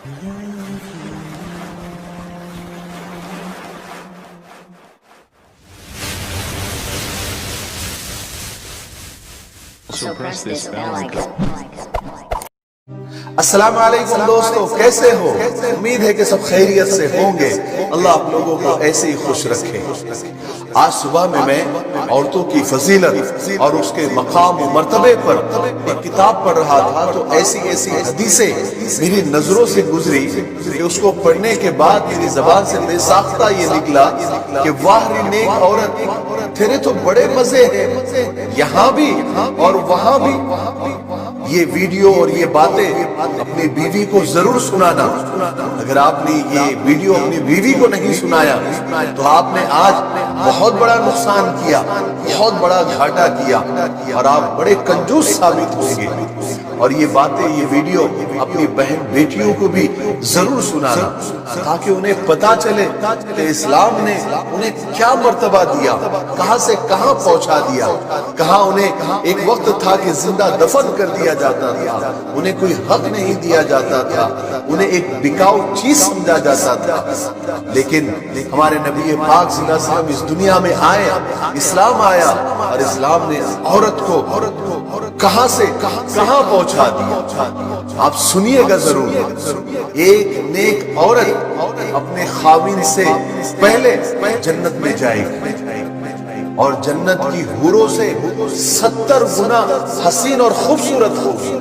So press this bell icon. السلام علیکم دوستو، کیسے ہو؟ امید ہے کہ سب خیریت سے ہوں گے۔ اللہ آپ لوگوں کو ایسے ہی خوش رکھے۔ آج صبح میں عورتوں کی فضیلت اور اس کے مقام و مرتبے پر ایک کتاب پڑھ رہا تھا، تو ایسی حدیثیں میری نظروں سے گزری کہ اس کو پڑھنے کے بعد میری زبان سے بے ساختہ یہ نکلا کہ واہ رے نیک عورت، تیرے تو بڑے مزے ہیں، یہاں بھی اور وہاں بھی۔ یہ ویڈیو اور یہ باتیں اپنی بیوی کو ضرور سنانا۔ اگر آپ نے یہ ویڈیو اپنی بیوی کو نہیں سنایا تو آپ نے آج بہت بڑا نقصان کیا، بہت بڑا گھاٹا کیا، اور آپ بڑے کنجوس ثابت ہوں گے۔ اور یہ باتیں، یہ ویڈیو اپنی بہن بیٹیوں کو بھی ضرور سنانا، تاکہ انہیں پتا چلے کہ اسلام نے انہیں کیا مرتبہ دیا، کہاں سے کہاں پہنچا دیا، کہاں انہیں ایک وقت تھا کہ زندہ دفن کر دیا جاتا تھا، انہیں کوئی حق نہیں دیا جاتا تھا، انہیں ایک بکاؤ چیز سمجھا جاتا تھا۔ لیکن ہمارے نبی پاک صلی اللہ علیہ وسلم اس دنیا میں آئے، اسلام آیا، اور اسلام نے عورت کو کہاں سے کہاں پہنچا دیا۔ آپ سنیے گا ضرور۔ ایک نیک عورت اپنے خاوند سے پہلے جنت میں جائے گی، اور جنت کی حوروں سے 70 گنا حسین اور خوبصورت ہوگی۔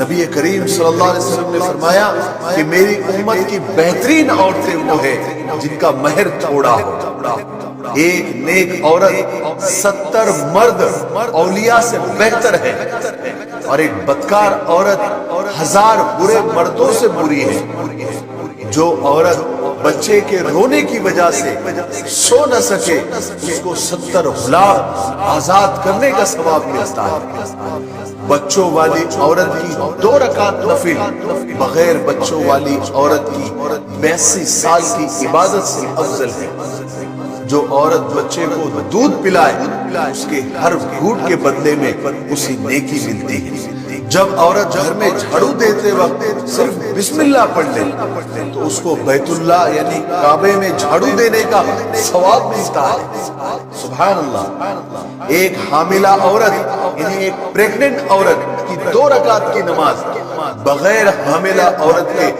نبی کریم صلی اللہ علیہ وسلم نے فرمایا کہ میری امت کی بہترین عورتیں وہ ہیں جن کا مہر تھوڑا ہو۔ ایک نیک عورت 70 مرد اولیاء سے بہتر ہے، اور ایک بدکار عورت 1000 برے مردوں سے بری ہے۔ جو عورت بچے کے رونے کی وجہ سے سو نہ سکے، اس کو 70 غلام آزاد کرنے کا ثواب ملتا ہے۔ بچوں والی عورت کی 2 رکعت نفل بغیر بچوں والی عورت کی 82 سال کی عبادت سے افضل ہے۔ جو عورت بچے کو دودھ پلائے، اس کے ہر گھونٹ کے بدلے میں اسی نیکی ملتی ہے۔ جب عورت گھر میں جھاڑو دیتے وقت صرف بسم اللہ پڑھ لے تو اس کو بیت اللہ یعنی کعبے میں جھاڑو دینے کا ثواب ملتا ہے۔ سبحان اللہ۔ ایک حاملہ عورت یعنی ایک پریگننٹ عورت کی 2 رکعت کی نماز بغیر حاملہ عورت کے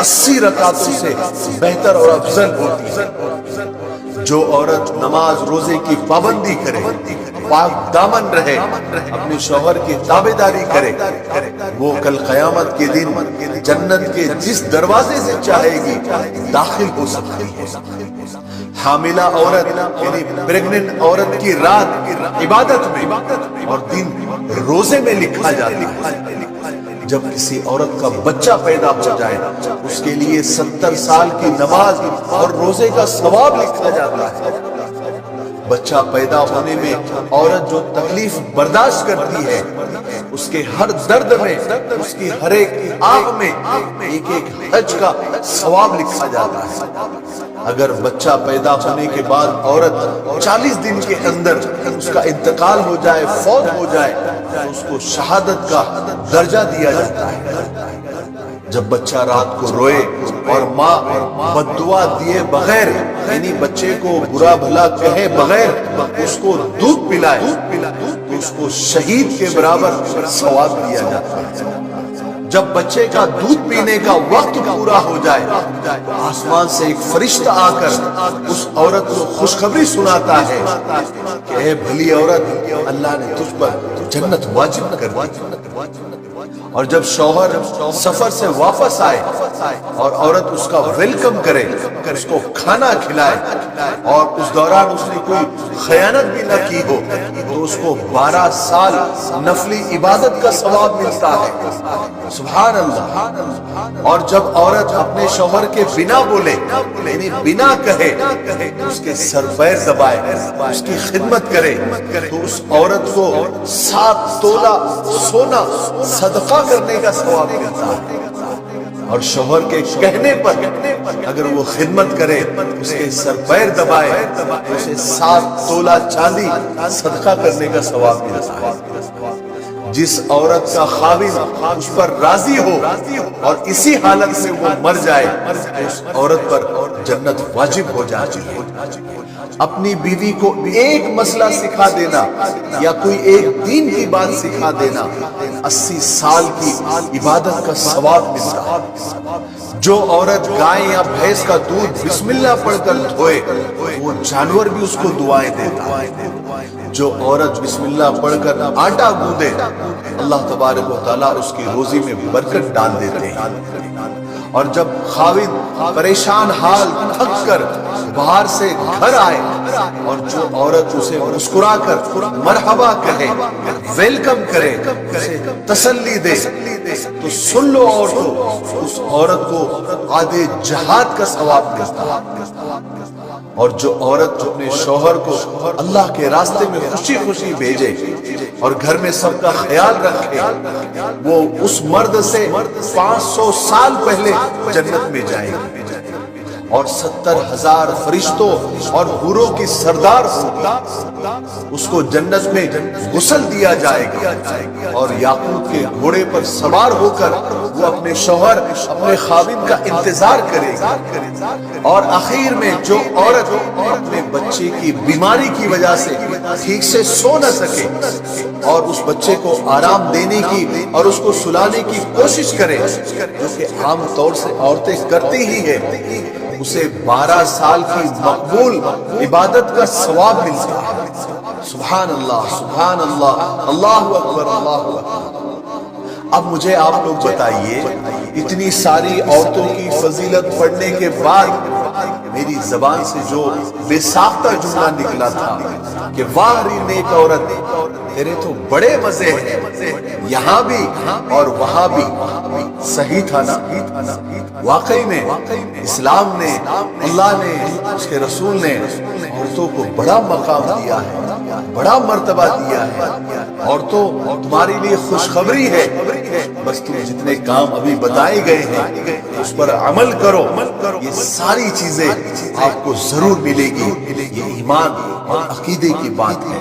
80 رکعتوں سے بہتر اور افضل ہوتی ہے۔ جو عورت نماز روزے کی پابندی کرے، پاک دامن رہے، اپنے شوہر کی تابعداری کرے، وہ کل قیامت کے دن جنت کے جس دروازے سے چاہے گی داخل ہو سکتی ہے۔ حاملہ عورت یعنی پریگننٹ عورت کی رات عبادت میں اور دن روزے میں لکھا جاتا ہے۔ جب کسی عورت کا بچہ پیدا ہو جائے، اس کے لیے 70 سال کی نماز اور روزے کا ثواب لکھا جاتا ہے۔ بچہ پیدا ہونے میں عورت جو تکلیف برداشت کرتی ہے، اس کے ہر درد میں، اس کی ہر ایک آہ میں ایک حج کا ثواب لکھا جاتا ہے۔ اگر بچہ پیدا ہونے کے بعد عورت 40 دن کے اندر اس کا انتقال ہو جائے، فوت ہو جائے، تو اس کو شہادت کا درجہ دیا جاتا ہے۔ جب بچہ رات کو روئے اور ماں بد دعا دیے بغیر یعنی بچے کو برا بھلا کہے بغیر اس کو دودھ پلائے تو اس کو شہید کے برابر ثواب دیا جاتا ہے۔ جب بچے کا دودھ پینے کا وقت پورا ہو جائے تو آسمان سے ایک فرشتہ آ کر اس عورت کو خوشخبری سناتا ہے کہ اے بھلی عورت، اللہ نے تجھ پر جنت واجب کر دی۔ اور جب شوہر سفر سے واپس آئے اور عورت اس کا ویلکم کرے، اس کو کھانا کھلائے، اور اس دوران اس نے کوئی خیانت بھی نہ کی ہو، تو اس کو 12 سال نفلی عبادت کا ثواب ملتا ہے۔ سبحان اللہ۔ اور جب عورت اپنے شوہر کے بنا بولے یعنی بنا کہے، اس کے سر پیر دبائے، اس کی خدمت کرے، تو اس عورت کو 7 تولہ سونا صدقہ کرنے کا ثواب ملتا ہے۔ اور شوہر کے کہنے پر اگر وہ خدمت کرے، اس کے سر پیر دبائے، اسے 7 تولہ چاندی صدقہ کرنے کا ثواب ملتا ہے۔ جس عورت کا خاوند اس پر راضی ہو اور اسی حالت میں وہ مر جائے تو اس عورت پر جنت واجب ہو جاتی ہے۔ اپنی بیوی کو ایک مسئلہ سکھا دینا یا کوئی ایک دین کی بات سکھا دینا 80 سال کی عبادت کا ثواب ملتا ہے۔ جو عورت گائے یا بھینس کا دودھ بسم اللہ پڑھ کر دھوئے وہ جانور بھی اس کو دعائیں دیتا ہے۔ جو عورت بسم اللہ پڑھ کر آٹا گوندے اللہ تبارک و تعالیٰ اس کی روزی میں برکت ڈال دیتے ہیں۔ اور جب خاوند پریشان حال تھک کر باہر سے گھر آئے اور جو عورت اسے مسکرا کر مرحبا کہے، ویلکم کرے، اسے تسلی دے تو سن لو عورتوں، اس عورت کو آدھے جہاد کا ثواب ملتا ہے۔ اور جو عورت اپنے شوہر کو اللہ کے راستے میں خوشی خوشی بھیجے اور گھر میں سب کا خیال رکھے، وہ اس مرد سے 500 سال پہلے جنت میں جائے گی اور 70,000 فرشتوں اور حوروں کی سردار ہوگی۔ اس کو جنت میں غسل دیا جائے گا اور یاقوت کے گھوڑے پر سوار ہو کر وہ اپنے شوہر اپنے خاوند کا انتظار کرے گا۔ اور آخر میں جو عورت اپنے بچے کی بیماری کی وجہ سے ٹھیک سے سو نہ سکے اور اس بچے کو آرام دینے کی اور اس کو سلانے کی کوشش کرے، جو کہ عام طور سے عورتیں کرتی ہی ہیں، اسے 12 سال کی مقبول عبادت کا ثواب ملتا ہے۔ سبحان اللہ، سبحان اللہ، اللہ اکبر، اللہ اکبر۔ اب مجھے آپ لوگ بتائیے، اتنی ساری عورتوں کی فضیلت پڑھنے کے بعد میری زبان سے جو بے ساختہ جملہ نکلا تھا کہ واہ ری نیک عورت، تیرے تو بڑے مزے ہیں، یہاں بھی اور وہاں بھی، صحیح تھا نا؟ واقعی میں اسلام نے، اللہ نے، اس کے رسول نے عورتوں کو بڑا مقام دیا ہے، بڑا مرتبہ دیا ہے۔ عورتوں، تمہاری لیے خوشخبری ہے، بس تم جتنے کام ابھی بتائے گئے ہیں اس پر عمل کرو، یہ ساری چیزیں آپ کو ضرور ملے گی۔ یہ ایمان اور عقیدے کی بات ہے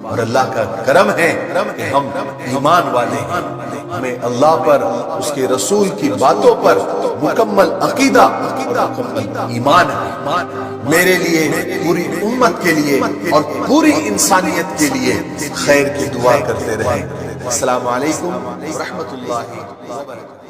اور اللہ کا کرم ہے کہ ہم ایمان والے ہیں، ہمیں اللہ پر، اس کے رسول کی باتوں پر مکمل عقیدہ اور مکمل ایمان ہے۔ میرے لیے، پوری امت کے لیے اور پوری انسانیت کے لیے خیر کی دعا کرتے رہیں۔ السلام علیکم ورحمۃ اللہ وبرکاتہ۔